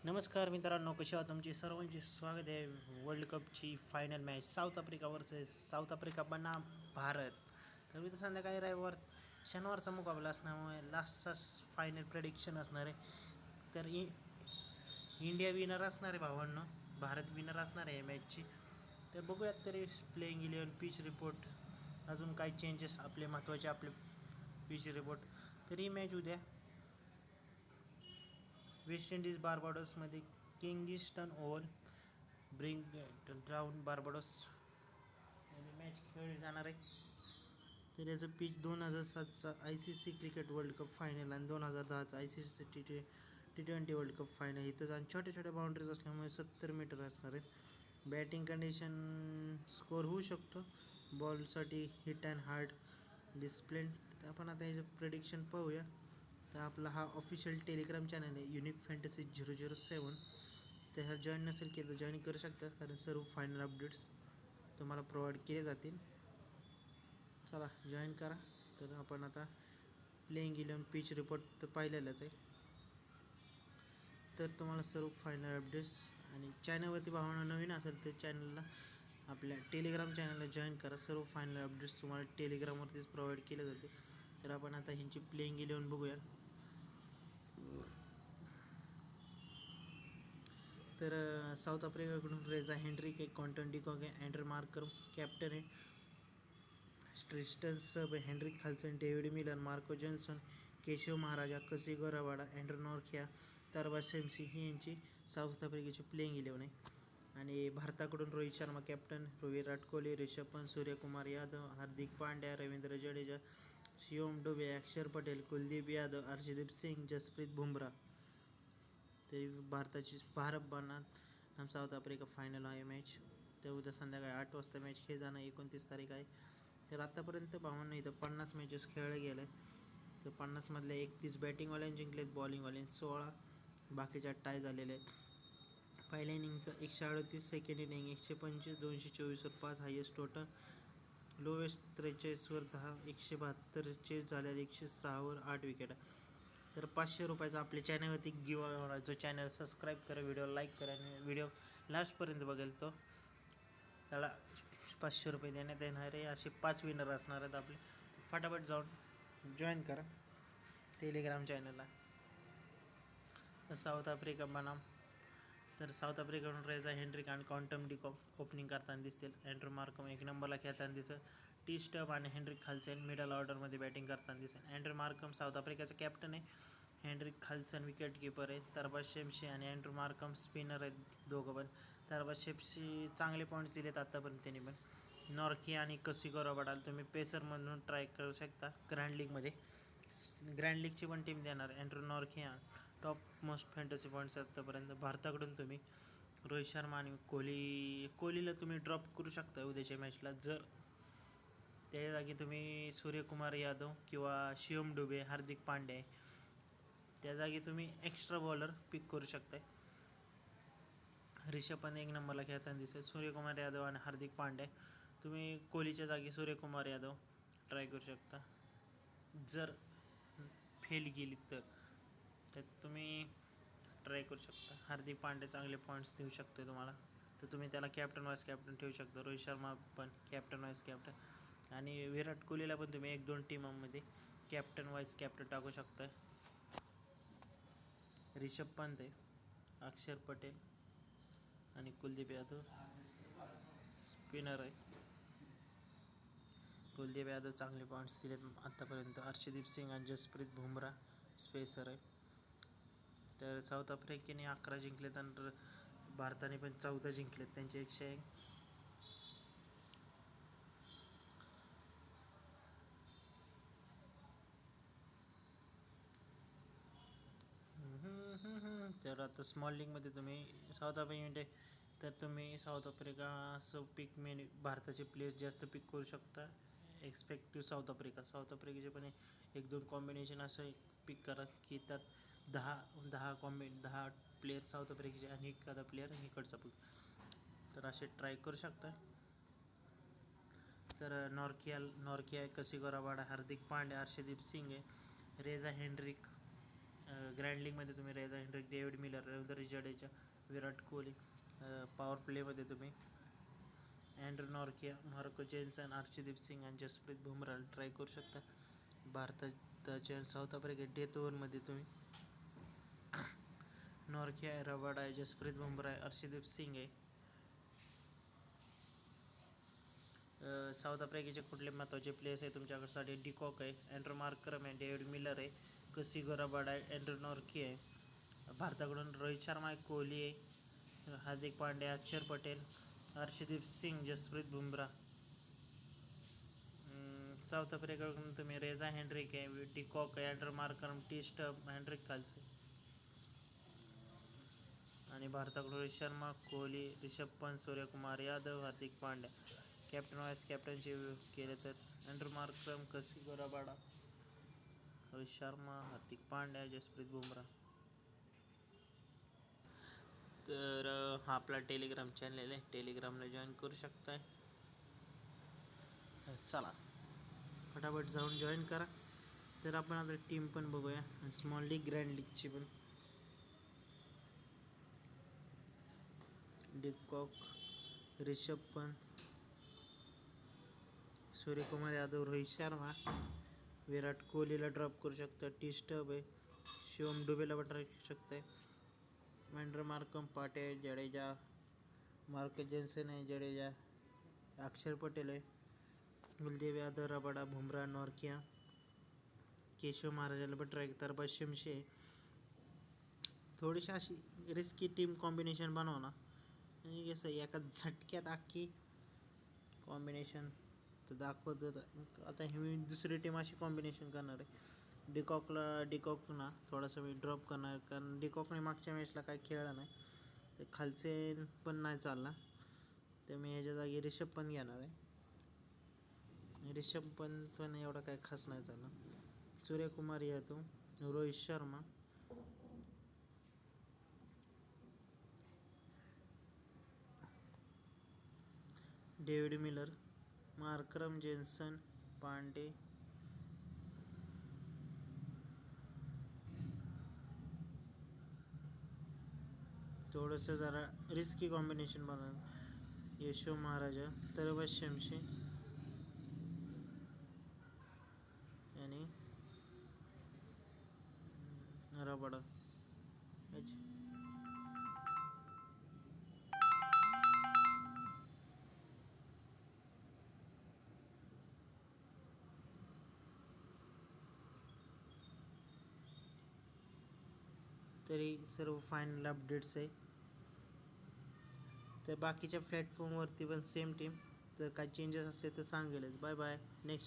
नमस्कार मित्रांनो, कशा आहात? तुमचे सर्वांचे स्वागत आहे. वर्ल्ड कपची final match South Africa versus South Africa बनाम भारत. तर इथं संध्याकाळी शनिवारचा मुकाबला असल्यामुळे लास्टचा फायनल प्रेडिक्शन असणार आहे. तर इंडिया विनर असणार आहे भावांनो, भारत विनर असणार आहे या मॅचची. तर बघूयात तरी प्लेइंग 11 पिच रिपोर्ट, अजून काही चेंजेस आपले महत्त्वाचे पिच रिपोर्ट. तर ही मॅच उद्या वेस्ट इंडिज बार्बाडोसमध्ये Kingston Oval Bridgetown Barbados match खेळली जाणार आहे. तर याचं पिच 2007चा ICC cricket world cup final आणि 2010चा ICC T20 world cup final इथं आणि छोट्या छोट्या बाउंड्रीज असल्यामुळे 70 मीटर असणार आहेत. बॅटिंग कंडिशन स्कोअर होऊ शकतो. बॉलसाठी हिट अँड हार्ड डिस्प्लेन. तर आपण आता याचं प्रेडिक्शन पाहूया. तर आपला हा ऑफिशियल टेलिग्राम चॅनल आहे युनिक फॅन्टसी 007. तर जॉईन नसेल केलं तर जॉईन करू शकता, कारण सर्व फायनल अपडेट्स तुम्हाला प्रोव्हाइड केले जातील. चला जॉईन करा. तर आपण आता प्लेइंग 11 पिच रिपोर्ट तर पाहिलेलाच आहे. तर तुम्हाला सर्व फायनल अपडेट्स आणि चॅनलवरती भावना नवीन असेल तर चॅनलला आपल्या टेलिग्राम चॅनलला जॉईन करा. सर्व फायनल अपडेट्स तुम्हाला टेलिग्रामवरतीच प्रोव्हाइड केले जाते. तर आपण आता ह्यांची प्लेइंग 11 बघूया. तर साऊथ आफ्रिकाकडून रेझा हेनरिक आहे, क्वांटन डिकॉक आहे, अँड्रे मार्कर कॅप्टन आहे, Tristan Stubbs, Heinrich Klaasen, David Miller, Marco Jansen, Keshav Maharaja, Kagiso Rabada, Andre Nortje, Tabraiz Shamsi ही यांची साऊथ आफ्रिकेची प्लेइंग 11 आहे. आणि भारताकडून रोहित शर्मा कॅप्टन, विराट कोहली, रिषभ पंत, सूर्यकुमार यादव, हार्दिक पांड्या, रवींद्र जडेजा, शिवम डुबे, अक्षर पटेल, कुलदीप यादव, अर्शदीप सिंग, जसप्रीत बुमराह. ते भारताची भारत बनाम साऊथ आफ्रिका फायनल आहे मॅच. तर उद्या संध्याकाळी 8 वाजता मॅच खेळ जाणं 29 तारीख आहे. तर आत्तापर्यंत भावांना इथं 50 मॅचेस खेळले गेले आहेत. तर 50मधल्या 31 बॅटिंगवाल्यांनी जिंकलेत, बॉलिंगवाल्यांनी 16, बाकीच्या टाय झालेले आहेत. पहिल्या इनिंगचं 138, सेकंड इनिंग 125, 224वर 5 हायेस्ट टोटल, लोवेस्ट 43वर 10, 172 चेस झालेले, 106वर 8 विकेट. तर ₹500 आपल्या चॅनलवरती गिव्ह होणार. जो चॅनल सबस्क्राईब करा, व्हिडिओ लाईक करा आणि व्हिडिओ लास्टपर्यंत बघेल तो त्याला ₹500 देण्यात येणार आहे. असे 5 विनर असणार आहेत आपले. फटाफट जाऊन जॉईन करा टेलिग्राम चॅनलला. साऊथ आफ्रिका बनाम तर साऊथ आफ्रिकेकडून रेझा हेनरिक आणि क्वांटम डिकॉक ओपनिंग करताना दिसतील. अँड्रे मार्कम 1 नंबरला खेळताना दिसेल. टी स्टब आणि हेनरिक खालसन मिडल ऑर्डरमध्ये बॅटिंग करताना दिसेल. अँड्रे मार्कम साऊथ आफ्रिकेचा कॅप्टन आहे. हेनरिक खालसन विकेट कीपर आहे. तरबाज शेमशी आणि अँड्रे मार्कम स्पिनर आहेत दोघं पण. तरबाज शेमशी चांगले पॉईंट्स दिलेत आत्तापर्यंत त्यांनी पण. नॉर्की आणि कसिगो रबाडाला तुम्ही पेसर म्हणून ट्राय करू शकता ग्रँड लीगमध्ये. ग्रँड लीगची पण टीम देणार. Andre Nortje top most fantasy points आत्तापर्यंत. भारताकडून तुम्ही रोहित शर्मा आणि कोहलीला तुम्ही ड्रॉप करू शकता उद्याच्या मॅचला. जर त्या जागी तुम्ही सूर्यकुमार यादव किंवा शिवम डुबे, हार्दिक पांड्या त्या जागी तुम्ही एक्स्ट्रा बॉलर पिक करू शकताय. रिषभ पंत 1 नंबरला खेळताना दिसेल. सूर्यकुमार यादव आणि हार्दिक पांड्या तुम्ही कोहलीच्या जागी सूर्यकुमार यादव ट्राय करू शकता. जर फेल गेली तर तुम्ही ट्राय करू शकता. हार्दिक पांड्या चांगले पॉईंट्स देऊ शकतो तुम्हाला. तर तुम्ही त्याला कॅप्टन वाईस कॅप्टन ठेवू शकता. रोहित शर्मा पण कॅप्टन वाईस कॅप्टन आणि विराट कोहलीला पण तुम्ही 1-2 टीमांमध्ये कॅप्टन वाईस कॅप्टन टाकू शकता. रिषभ पंत आहे, अक्षर पटेल आणि कुलदीप यादव स्पिनर आहे. कुलदीप यादव चांगले पॉईंट्स दिलेत आत्तापर्यंत. अर्शदीप सिंग आणि जसप्रीत बुमराह स्पेसर आहे. तर साऊथ आफ्रिकेने 11 जिंकलेत आणि भारताने पण 14 जिंकलेत. त्यांचे 101. तर आता स्मॉल लीगमध्ये तुम्ही साऊथ आफ्रिका तर तुम्ही साऊथ आफ्रिकाचं पिक भारताचे प्लेयर्स जास्त पिक करू शकता. एक्सपेक्टिव्ह साऊथ आफ्रिकेचे पण 1-2 कॉम्बिनेशन असं पिक करा की त्यात 10 प्लेयर साऊथ आफ्रिकेचे आणि एखादा प्लेयर इकडचा पिक. तर असे ट्राय करू शकता. तर Nortje, Kagiso Rabada, Hardik Pandya, Arshdeep Singh आहे, रेझा हेनरिक, ग्रँड लीगमध्ये तुम्ही Reeza Hendricks, David Miller, Ravindra Jadeja, Virat Kohli. Power प्लेमध्ये तुम्ही Andre Nortje, Marco Jansen, Arshdeep Singh आणि जसप्रीत बुमराहला ट्राय करू शकता. भारताच्या साऊथ आफ्रिका डेथ ओव्हरमध्ये तुम्ही नॉर्किया आहे, रबाडा आहे, जसप्रीत बुमराह आहे, अर्शदीप सिंग आहे. साऊथ आफ्रिकेचे कुठले महत्त्वाचे प्लेयर्स आहे तुमच्याकडसाठी? डिकॉक आहे, अँड्रे मार्करम आहे, डेव्हिड मिलर आहे, कसिगो रबाडा आहे, अँड्रे नॉर्किया आहे. भारताकडून रोहित शर्मा आहे, कोहली आहे, हार्दिक पांड्या, अक्षर पटेल, अर्शदीप सिंग, जसप्रीत बुमराह. साऊथ आफ्रिकेकडून तुम्ही रेझा हेनरिक आहे, डिकॉक आहे, Andre Markram, T Stubbs, Heinrich Klaasen. आणि भारताकडून रोहित शर्मा, कोहली, रिषभ पंत, सूर्यकुमार यादव, हार्दिक पांड्या. कॅप्टन वाईस कॅप्टनचे केले तर Andre Markram, Kagiso Rabada, Rohit Sharma, Hardik Pandya, Jasprit Bumrah. तर हा आपला टेलिग्राम चॅनल आहे, टेलिग्रामला जॉईन करू शकताय. चला फटाफट जाऊन जॉईन करा. तर आपण आता टीम पण बघूया, स्मॉल लीग, ग्रँड लीगची पण. डिकॉक, रिषभ पंत, सूर्यकुमार यादव, रोहित शर्मा, विराट कोहलीला ड्रॉप करू शकता. टी स्टब आहे, शिवम डुबेला पण ट्राय करू शकताय. अँड्रे मार्करम, पाटे, जडेजा, मार्को जेन्सन आहे, जडेजा, अक्षर पटेल आहे, कुलदीप यादव, रबाडा, बुमराह, नॉर्किया, केशव महाराजाला पण ट्राय, तरबाज शमशी आहे. थोडीशी अशी रिस्की टीम कॉम्बिनेशन बनवा ना, म्हणजे कसं एका झटक्यात अख्खी कॉम्बिनेशन तर दाखवत. आता ही मी दुसरी टीम अशी कॉम्बिनेशन करणार आहे. डिकॉक ना थोडासा मी ड्रॉप करणार, कारण डिकॉकने मागच्या मॅचला काय खेळला नाही, तर खालचे पण नाही चालला. तर मी ह्याच्या जागी रिषभ पंत घेणार आहे. रिषभ पंत पण एवढा काय खास नाही चालला. Suryakumar Yadav, Rohit Sharma, David Miller, Markram, Jansen, Pandey, थोडंसं जरा रिस्की कॉम्बिनेशन बनवलं. केशव महाराजा, तरबाज शमशी आणि रबाडा. तरी सर्व फायनल अपडेट्स आहे. तर बाकीच्या प्लॅटफॉर्मवरती पण सेम टीम. तर काय चेंजेस असले तर सांगेलच. Bye bye. नेक्स्ट